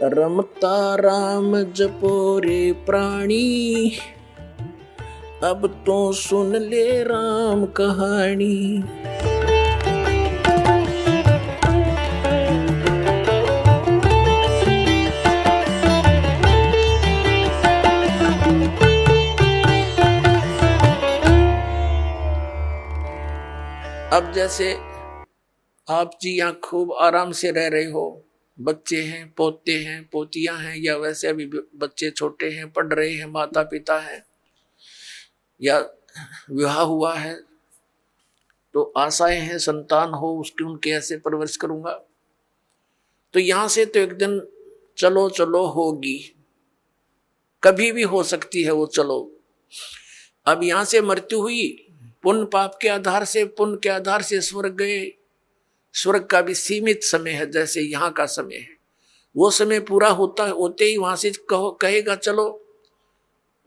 रमता राम जपो रे प्राणी, अब तो सुन ले राम कहानी। अब जैसे आप जी यहाँ खूब आराम से रह रहे हो, बच्चे हैं, पोते हैं, पोतियां हैं, या वैसे अभी बच्चे छोटे हैं, पढ़ रहे हैं, माता पिता हैं, या विवाह हुआ है, तो आशाएं हैं संतान हो, उसकी उनके ऐसे परवरिश करूंगा। तो यहां से तो एक दिन चलो चलो होगी, कभी भी हो सकती है वो चलो। अब यहां से मृत्यु हुई, पुण्य पाप के आधार से, पुण्य के आधार से स्वर्ग गए। स्वर्ग का भी सीमित समय है, जैसे यहाँ का समय है। वो समय पूरा होते ही वहां से कहेगा चलो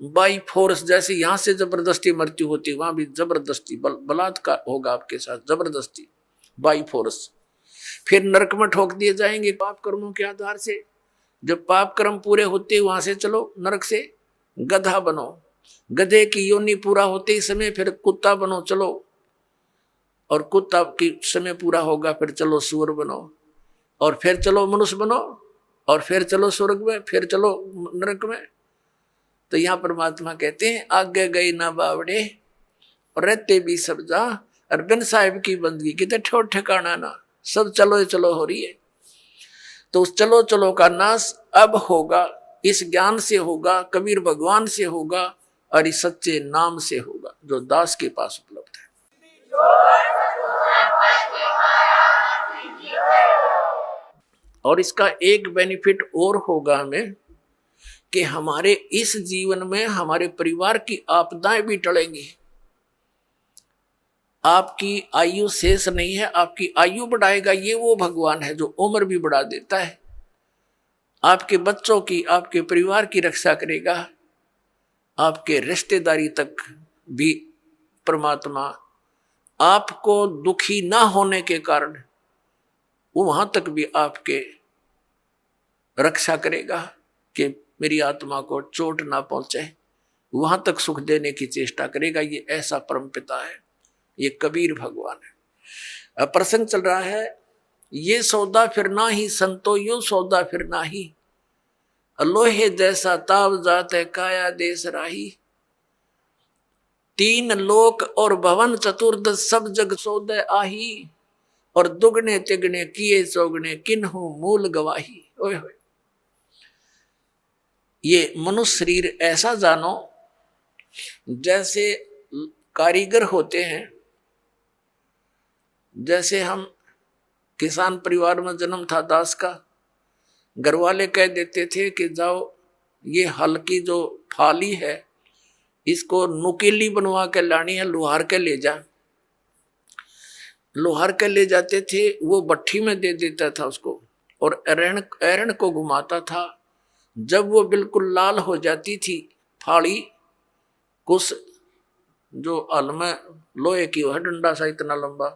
बाई फोर्स, जैसे यहाँ से जबरदस्ती मृत्यु होती, वहां भी जबरदस्ती बलात्कार होगा आपके साथ, जबरदस्ती बाई फोर्स। फिर नरक में ठोक दिए जाएंगे पाप कर्मों के आधार से। जब पाप कर्म पूरे होते वहां से चलो नरक से गधा बनो, गधे की योनि पूरा होते ही समय फिर कुत्ता बनो चलो, और कुत्ता की समय पूरा होगा फिर चलो सूअर बनो, और फिर चलो मनुष्य बनो, और फिर चलो स्वर्ग में, फिर चलो नरक में। तो यहाँ परमात्मा कहते हैं आगे गई ना बावड़े और रहते भी सब जा, और बिन साहिब की बंदगी कितने ठोर ठिकाना ना, सब चलो चलो हो रही है। तो उस चलो चलो का नाश अब होगा, इस ज्ञान से होगा, कबीर भगवान से होगा, और इस सच्चे नाम से होगा जो दास के पास उपलब्ध है। और इसका एक बेनिफिट और होगा हमें कि हमारे इस जीवन में हमारे परिवार की आपदाएं भी टलेंगी। आपकी आयु शेष नहीं है, आपकी आयु बढ़ाएगा ये वो भगवान है जो उम्र भी बढ़ा देता है। आपके बच्चों की, आपके परिवार की रक्षा करेगा, आपके रिश्तेदारी तक भी परमात्मा आपको दुखी ना होने के कारण वो वहां तक भी आपके रक्षा करेगा कि मेरी आत्मा को चोट ना पहुंचे, वहां तक सुख देने की चेष्टा करेगा। ये ऐसा परम पिता है, ये कबीर भगवान है। अब प्रसंग चल रहा है, ये सौदा फिर ना ही संतो यो सौदा फिर ना ही, लोहे जैसा ताव जात है काया देश राही। तीन लोक और भवन चतुर्दश सब जग सौदे आही, और दुगने तिगने किए चौगने किन्हु मूल गवाही। ओए होए, ये मनुष्य शरीर ऐसा जानो जैसे कारीगर होते हैं। जैसे हम किसान परिवार में जन्म था दास का, घर वाले कह देते थे कि जाओ ये हल की जो फाली है इसको नुकीली बनवा के लानी है, लोहार के ले जा। लोहार के ले जाते थे, वो भट्ठी में दे देता था उसको, और एरण को घुमाता था। जब वो बिल्कुल लाल हो जाती थी फाड़ी, कुछ जो हल में लोहे की है डंडा सा इतना लंबा,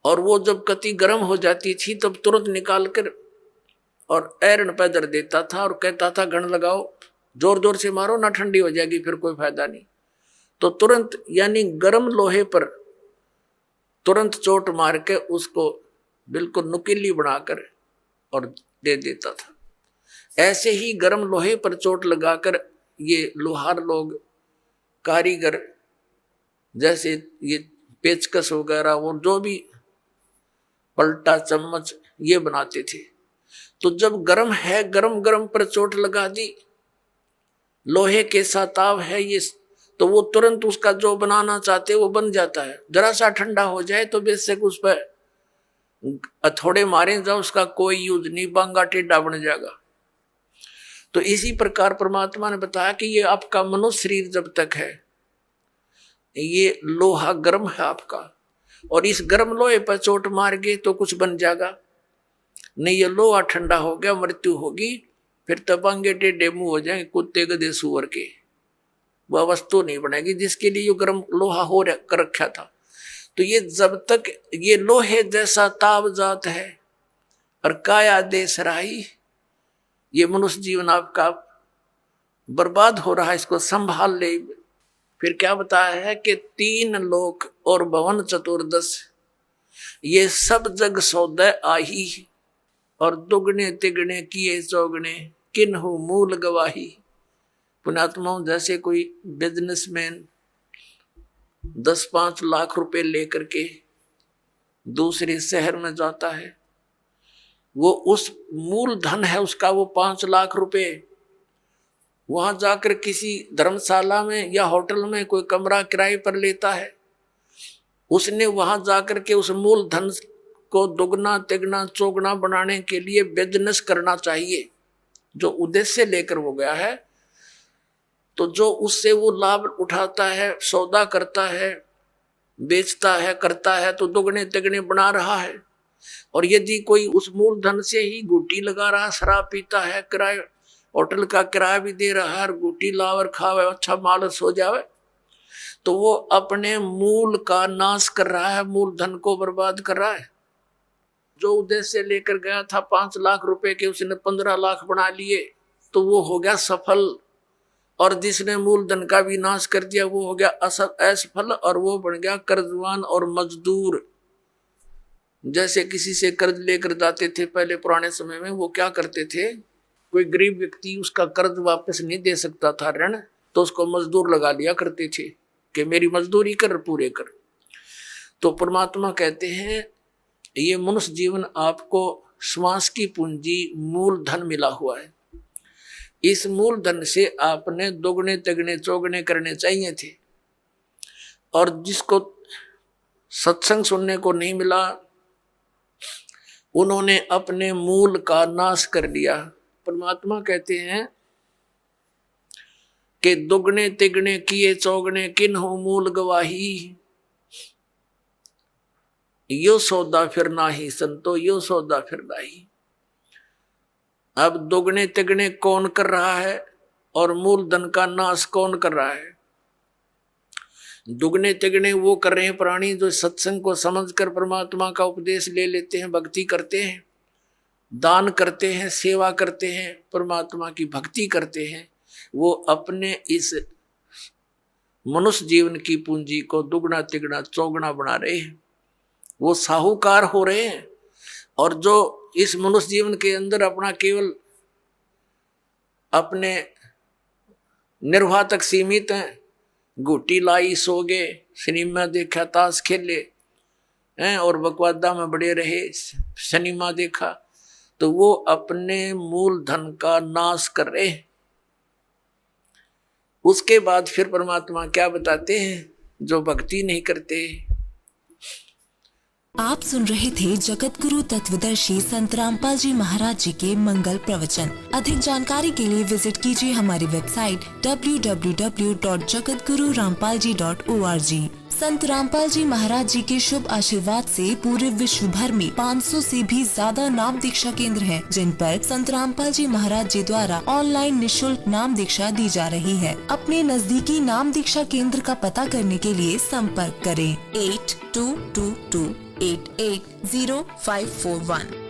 और वो जब कति गर्म हो जाती थी तब तुरंत निकाल कर और एरण पे धर देता था और कहता था घण लगाओ, जोर जोर से मारो ना ठंडी हो जाएगी, फिर कोई फायदा नहीं। तो तुरंत यानी गर्म लोहे पर तुरंत चोट मार के उसको बिल्कुल नुकीली बनाकर और दे देता था। ऐसे ही गर्म लोहे पर चोट लगाकर ये लोहार लोग, कारीगर, जैसे ये पेचकस वगैरह और जो भी पलटा चम्मच ये बनाते थे। तो जब गर्म है, गरम गरम पर चोट लगा दी, लोहे के साताव है ये, तो वो तुरंत उसका जो बनाना चाहते वो बन जाता है। जरा सा ठंडा हो जाए तो बेशक उस पर थोड़े मारे जाओ, उसका कोई यूज नहीं, बांगा टेढ़ा बन जाएगा। तो इसी प्रकार परमात्मा ने बताया कि ये आपका मनुष्य शरीर जब तक है, ये लोहा गर्म है आपका, और इस गर्म लोहे पर चोट मार गए तो कुछ बन जाएगा नहीं। ये लोहा ठंडा हो गया, मृत्यु होगी, फिर तबांगे टेढ़े मुंह हो जाएंगे कुत्ते गधे सुअर के, वह वस्तु नहीं बनेगी जिसके लिए ये गर्म लोहा हो कर रखा था। तो ये जब तक ये लोहे जैसा ताव जात है, और काया देश राही। ये मनुष्य जीवन आपका बर्बाद हो रहा है, इसको संभाल ले। फिर क्या बताया है कि 3 लोक और भवन चतुर्दश, ये सब जग सौदे आही, और दुगने तिगने किए चौगने किन्हु मूल गवाही। पुण्यात्माओं, जैसे कोई बिजनेसमैन 10-5 लाख रुपए लेकर के दूसरे शहर में जाता है, वो उस मूल धन है उसका वो 5 लाख रुपए, वहां जाकर किसी धर्मशाला में या होटल में कोई कमरा किराए पर लेता है। उसने वहां जाकर के उस मूल धन को दुगना तिगना चौगुना बनाने के लिए बिजनेस करना चाहिए, जो उद्देश्य लेकर वो गया है। तो जो उससे वो लाभ उठाता है, सौदा करता है, बेचता है, करता है, तो दुगने तिगने बना रहा है। और यदि कोई उस मूल धन से ही गुटी लगा रहा, शराब पीता है, किराए होटल का किराया भी दे रहा है, गुटी लावर खावे, अच्छा मालस हो जावे, तो वो अपने मूल का नाश कर रहा है, मूल धन को बर्बाद कर रहा है। जो उद्देश्य लेकर गया था 5 लाख रुपए के, उसने 15 लाख बना लिए, तो वो हो गया सफल। और जिसने मूल धन का भी नाश कर दिया वो हो गया असफल, और वो बन गया कर्जवान और मजदूर। जैसे किसी से कर्ज लेकर जाते थे पहले पुराने समय में, वो क्या करते थे, कोई गरीब व्यक्ति उसका कर्ज वापस नहीं दे सकता था ऋण, तो उसको मजदूर लगा लिया करते थे कि मेरी मजदूरी कर, पूरे कर। तो परमात्मा कहते हैं ये मनुष्य जीवन आपको श्वास की पूंजी मूल धन मिला हुआ है, इस मूल धन से आपने दोगुने तिगने चौगुने करने चाहिए थे। और जिसको सत्संग सुनने को नहीं मिला, उन्होंने अपने मूल का नाश कर लिया। परमात्मा कहते हैं कि दुगने तिगने किए चौगने किन्हु मूल गवाही, यो सौदा फिर नाही संतो, यो सौदा फिर नाही। अब दुगने तिगने कौन कर रहा है और मूल धन का नाश कौन कर रहा है? दुगने तिगने वो कर रहे हैं प्राणी जो सत्संग को समझकर परमात्मा का उपदेश ले लेते हैं, भक्ति करते हैं, दान करते हैं, सेवा करते हैं, परमात्मा की भक्ति करते हैं। वो अपने इस मनुष्य जीवन की पूंजी को दुगना तिगना चौगुना बना रहे हैं, वो साहूकार हो रहे हैं। और जो इस मनुष्य जीवन के अंदर अपना केवल अपने निर्वाह तक सीमित हैं, गुटी लाई सो गए, सिनेमा देखा, ताश खेले हैं और बकवादा में बड़े रहे, सिनेमा देखा, तो वो अपने मूल धन का नाश कर रहे हैं। उसके बाद फिर परमात्मा क्या बताते हैं, जो भक्ति नहीं करते। आप सुन रहे थे जगत गुरु तत्वदर्शी संत रामपाल जी महाराज जी के मंगल प्रवचन। अधिक जानकारी के लिए विजिट कीजिए हमारी वेबसाइट www.jagatgururampalji.org। संत रामपाल जी महाराज जी के शुभ आशीर्वाद से पूरे विश्व भर में 500 से भी ज्यादा नाम दीक्षा केंद्र हैं, जिन पर संत रामपाल जी महाराज जी द्वारा ऑनलाइन निशुल्क नाम दीक्षा दी जा रही है। अपने नजदीकी नाम दीक्षा केंद्र का पता करने के लिए संपर्क करें 8222880541।